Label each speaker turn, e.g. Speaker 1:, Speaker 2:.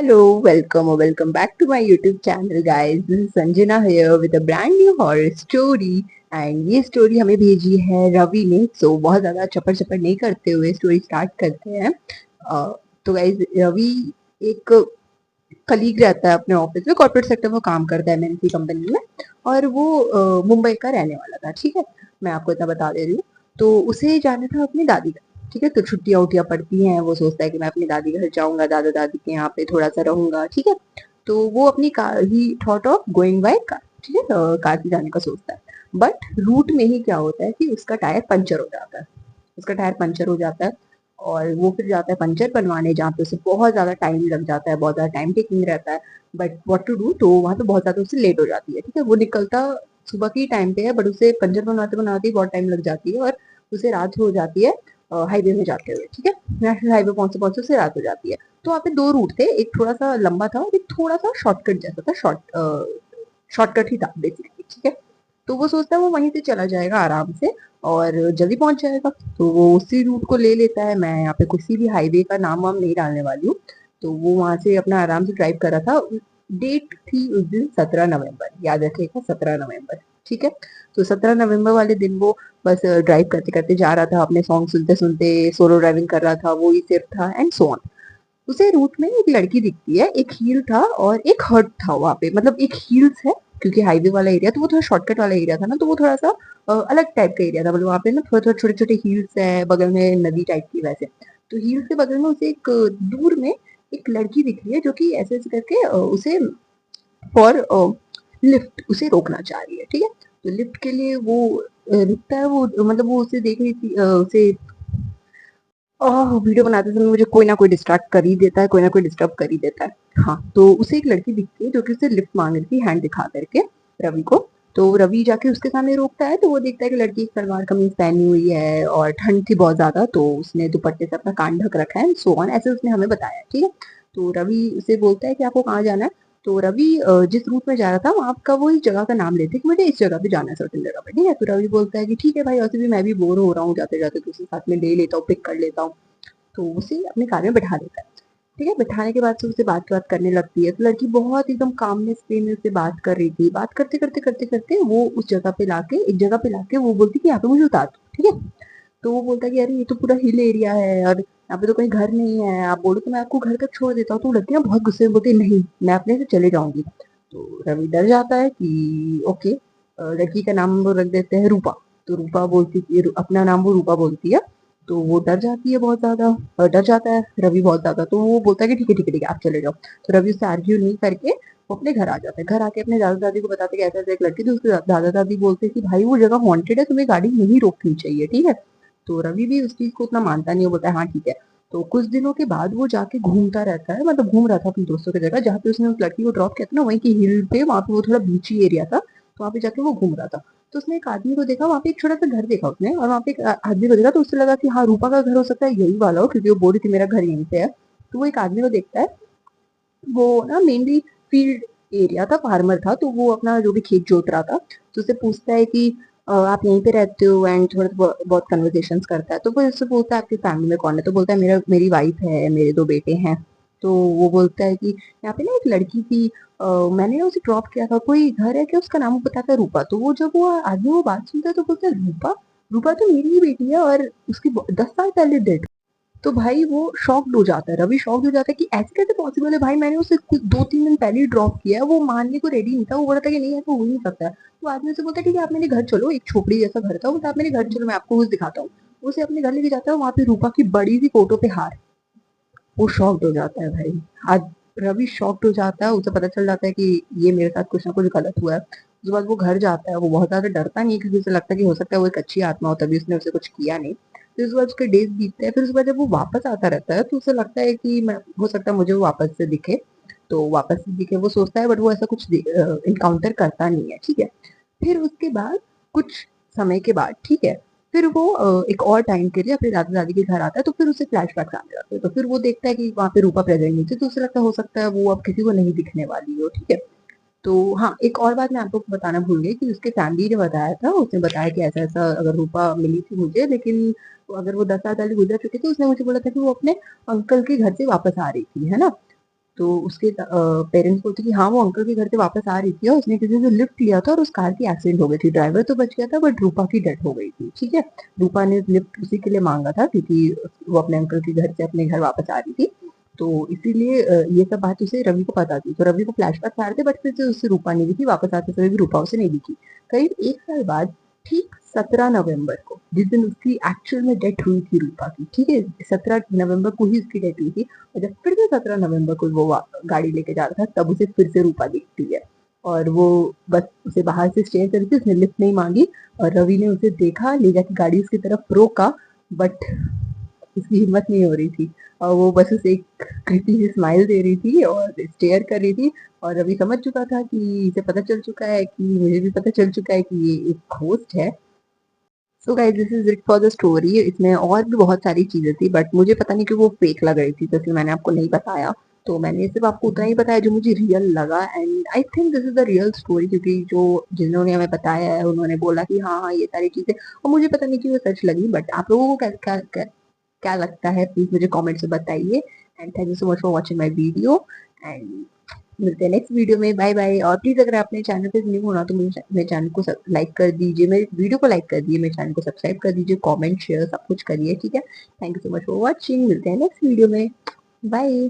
Speaker 1: Hello, welcome or welcome back to my YouTube channel guys. This is Sanjana here with a brand new horror story and ये story हमें भेजी है रवि ने। सो बहुत ज़्यादा चपर चपर नहीं करते हुए स्टोरी स्टार्ट करते हैं। तो गाइज रवि एक कलीग रहता है अपने ऑफिस में, कॉर्पोरेट सेक्टर में काम करता है एमएनसी कंपनी में। और वो मुंबई का रहने वाला था। ठीक है, मैं आपको इतना बता दे रही हूँ। तो उसे जाना था अपनी दादी का। ठीक है, तो छुट्टियां उट्टियां पड़ती हैं, वो सोचता है कि मैं अपनी दादी के घर जाऊंगा, दादा दादी के यहाँ पे थोड़ा सा रहूंगा। ठीक है, तो वो अपनी car he thought of going by car. ठीक है, कार से जाने का सोचता है। बट रूट में ही क्या होता है कि उसका टायर पंचर हो जाता है। उसका टायर पंचर हो जाता है और वो फिर जाता है पंचर बनवाने, जहाँ पे उसे बहुत ज्यादा टाइम लग जाता है, बहुत ज्यादा टाइम टेकिंग रहता है। बट व्हाट टू डू, तो वहां पे बहुत ज्यादा उसे लेट हो जाती है। ठीक है, वो निकलता सुबह की टाइम पे है, बट उसे पंचर बनवाते बनाते ही बहुत टाइम लग जाती है और उसे रात हो जाती है हाईवे में जाते हुए। ठीक है, नेशनल हाईवे पहुंचते पहुंचते उसे रात हो जाती है। तो वहाँ पे दो रूट थे, एक थोड़ा सा लंबा था और एक थोड़ा सा शॉर्टकट जैसा था। शॉर्टकट ही था बेसिकली। ठीक है, तो वो सोचता है वो वहीं से चला जाएगा आराम से और जल्दी पहुंच जाएगा। तो वो उसी रूट को ले लेता है। मैं यहाँ पे किसी भी हाईवे का नाम वाम नहीं डालने वाली हूँ। तो वो वहां से अपना आराम से ड्राइव कर रहा था। डेट थी उस दिन 17 नवंबर, याद रखिएगा 17 नवंबर। ठीक है, तो 17 नवंबर वाले दिन वो बस ड्राइव करते करते जा रहा था, अपने सॉन्ग सुनते सुनते सोलो ड्राइविंग कर रहा था, वो ही सिर्फ था एंड सो ऑन। उसे रूट में एक लड़की दिखती है, एक हील था और एक हर्ट था वहां पे। मतलब एक हील्स है, क्योंकि हाईवे वाला एरिया तो वो थोड़ा शॉर्टकट वाला एरिया था ना, तो वो थोड़ा सा अलग टाइप का एरिया था। मतलब वहाँ पे ना थोड़ा थोड़ा छोटे छोटे हील्स है, बगल में नदी टाइप की वैसे। तो हील्स के बगल में उसे एक दूर में एक लड़की दिख रही है, जो कि ऐसे ऐसे करके उसे फॉर लिफ्ट उसे रोकना चाह रही है। ठीक है, तो लिफ्ट के लिए वो रुकता है। वो मतलब वो उसे देख रही थी, उसे वीडियो बनाते समय मुझे कोई ना कोई डिस्ट्रैक्ट कर ही देता है, कोई ना कोई डिस्टर्ब कर ही देता है। हाँ, तो उसे एक लड़की दिखती है जो कि उसे लिफ्ट मांग रही थी, हैंड दिखा करके रवि को। तो रवि जाके उसके सामने रोकता है, तो वो देखता है कि लड़की सलवार कमीज पहनी हुई है और ठंड थी बहुत ज्यादा, तो उसने दुपट्टे से अपना कान ढक रखा है, सो ऑन ऐसे उसने हमें बताया। ठीक है, तो रवि उसे बोलता है कि आपको कहाँ जाना है। तो रवि जिस रूट में जा रहा था वहां का वो इस जगह का नाम लेते कि मुझे इस जगह पे जाना है, सर्टेन जगह पे। ठीक है, तो रवि बोलता है कि ठीक है भाई, वैसे भी मैं भी बोर हो रहा हूँ जाते जाते, तो उसे साथ में ले लेता हूँ, पिक कर लेता हूँ। तो उसे अपने कार में बैठा देता है। ठीक है, बैठाने के बाद से उससे बात बात करने लगती है। तो लड़की बहुत एकदम कामनेस वे में उससे बात कर रही थी। बात करते करते करते करते वो उस जगह पे लाके, एक जगह पे लाके वो बोलती कि यहाँ पे मुझे उतार दो। ठीक है, तो वो बोलता है कि अरे ये तो पूरा हिल एरिया है और यहाँ पे तो कोई घर नहीं है, आप बोलो तो मैं आपको घर तक छोड़ देता हूँ। तो लड़की ना बहुत गुस्से में बोलती है नहीं, मैं अपने से चले जाऊंगी। तो रवि डर जाता है कि ओके, लड़की का नाम वो रख देते हैं रूपा। तो रूपा बोलती है, अपना नाम वो रूपा बोलती है। तो वो डर जाती है बहुत ज्यादा, डर जाता है रवि बहुत ज्यादा। तो वो बोलता है कि ठीक है ठीक है ठीक है, आप चले जाओ। तो रवि उससे आर्ग्यू नहीं करके वो अपने घर आ जाता है। घर आके अपने दादा दादी को बताते कि ऐसा ऐसा एक लड़की थी। उसके दादा दादी बोलते हैं कि भाई वो जगह हॉन्टेड है, तुम्हें गाड़ी नहीं रोकनी चाहिए। ठीक है, तो रवि भी उस चीज को उतना मानता नहीं है, वो बोलता है हाँ ठीक है। तो कुछ दिनों के बाद वो जाके घूमता रहता है, मतलब घूम रहा था अपने दोस्तों की जगह जहाँ पे उसने उस लड़की को ड्रॉप किया था ना, वहीं की हिल पे, वहां पे वो थोड़ा बीची एरिया था, तो वहां पे जाके वो घूम रहा था। तो उसने एक आदमी को देखा, वहां पे एक छोटा सा घर देखा उसने, और वहां पे एक आदमी को देखा। तो उससे लगा कि हाँ रूपा का घर हो सकता है यही वाला हो, क्योंकि वो बोल रही थी मेरा घर यहीं पे है। तो वो एक आदमी को देखता है। वो ना मेनली फील्ड एरिया था, फार्मर था, तो वो अपना जो भी खेत जोत रहा था। तो उससे पूछता है कि आप यहीं पे रहते हो, एंड थोड़ा बहुत कन्वर्सेशन करता है। तो वो उससे पूछता है आपकी फैमिली में कौन है। तो बोलता है मेरी वाइफ है, मेरे दो बेटे हैं। तो वो बोलता है कि यहाँ पे ना एक लड़की थी, मैंने ना उसे ड्रॉप किया था, कोई घर है क्या, उसका नाम बताता है रूपा। तो वो जब वो आदमी वो बात सुनता है तो बोलता है रूपा, रूपा तो मेरी ही बेटी है और उसकी 10 साल पहले डेथ। तो भाई वो शॉक्ड हो जाता है, रवि शॉक्ड हो जाता है कि ऐसे कैसे पॉसिबल है भाई, मैंने उसे कुछ 2-3 दिन पहले ही ड्रॉप किया है। वो मानने को रेडी नहीं था, वो बोला था कि नहीं ऐसा हो नहीं सकता है। तो आदमी से बोलता है ठीक है आप मेरे घर चलो, एक झोपड़ी जैसा घर था, वो बोलता आप मेरे घर चलो, मैं आपको कुछ दिखाता हूँ। उसे अपने घर लेके जाता है, वहां पे रूपा की बड़ी सी फोटो पे हार। वो शॉक्ड हो जाता है भाई। आज रवि शॉक्ड हो जाता है, उसे पता चल जाता है कि ये मेरे साथ कुछ ना कुछ गलत हुआ है। उसके बाद वो घर जाता है। वो बहुत ज्यादा डरता नहीं है, क्योंकि उसे लगता है कि हो सकता है वो एक अच्छी आत्मा हो, तभी उसने उसे कुछ किया नहीं। फिर उसके बाद उसके डेज बीतते हैं। फिर उसके बाद जब वो वापस आता रहता है, तो उसे लगता है कि मैं, हो सकता है मुझे वो वापस से दिखे। तो वापस से दिखे वो सोचता है, बट वो ऐसा कुछ इनकाउंटर करता नहीं है। ठीक है, फिर उसके बाद कुछ समय के बाद, ठीक है, फिर वो एक और टाइम के लिए अपने दादा दादी के घर आता है। तो फिर उसे फ्लैशबैक आने लगते हैं। तो फिर वो देखता है कि वहां पे रूपा प्रेजेंट नहीं थी। तो उसे लगता है हो सकता है वो अब किसी को नहीं दिखने वाली हो। ठीक है, तो हाँ, एक और बात मैं आपको बताना भूल गई कि उसके फैमिली ने बताया था, उसने बताया कि ऐसा ऐसा अगर रूपा मिली थी मुझे, लेकिन अगर वो 10 साल पहले गुजर चुकी थी, उसने मुझे बोला था कि वो अपने अंकल के घर से वापस आ रही थी, है ना। तो उसके पेरेंट्स बोलते कि हाँ वो अंकल के घर से वापस आ रही थी और उसने किसी से लिफ्ट लिया था और उस कार की एक्सीडेंट हो गई थी। ड्राइवर तो बच गया था बट रूपा की डेथ हो गई थी। ठीक है, रूपा ने लिफ्ट उसी के लिए मांगा था क्योंकि वो अपने अंकल के घर से अपने घर वापस आ रही थी। तो इसीलिए ये सब बात उसे रवि को पता थी। तो रवि को फ्लैशबैक आ रहे थे बट फिर से उससे रूपा नहीं दिखी। वापस आते समय भी रूपा उसे नहीं दिखी। करीब 1 साल बाद ठीक 17 नवंबर को, जिस दिन उसकी एक्चुअल में डेथ हुई थी रूपा की, ठीक है, 17 नवंबर को ही उसकी डेथ हुई थी। और जब फिर से 17 नवंबर को वो गाड़ी लेके जा रहा था तब उसे फिर से रूपा दिखती है। और वो बस उसे बाहर से स्टेयर कर रही थी, उसने लिफ्ट नहीं मांगी। और रवि ने उसे देखा, ले जाके गाड़ी उसकी तरफ रोका बट उसकी हिम्मत नहीं हो रही थी। और वो बस उसे एक क्रीपी सी स्माइल दे रही थी और स्टेयर कर रही थी। और रवि समझ चुका था कि इसे पता चल चुका है, कि मुझे भी पता चल चुका है कि ये एक घोस्ट है। So guys this is it for the story. इसमें और भी बहुत सारी चीजें थी बट मुझे पता नहीं कि वो फेक लग रही थी, तो इसलिए मैंने आपको नहीं बताया। तो मैंने सिर्फ आपको उतना ही बताया जो मुझे रियल लगा, and I think this is the real story, क्योंकि जो जिन्होंने हमें बताया है उन्होंने बोला कि हाँ हाँ ये सारी चीजें, और मुझे पता नहीं कि वो सच लगी। बट आप लोगों को क्या क्या क्या, क्या लगता है प्लीज मुझे कमेंट से बताइए। And thank you so much for watching my video. And मिलते हैं नेक्स्ट वीडियो में। Bye bye. और प्लीज अगर आपने चैनल पे न्यू होना तो मेरे चैनल को लाइक कर दीजिए, मेरे वीडियो को लाइक कर दीजिए, मेरे चैनल को सब्सक्राइब कर दीजिए, कमेंट शेयर सब कुछ करिए। ठीक है, thank you so much for watching. मिलते हैं नेक्स्ट वीडियो में। बाय।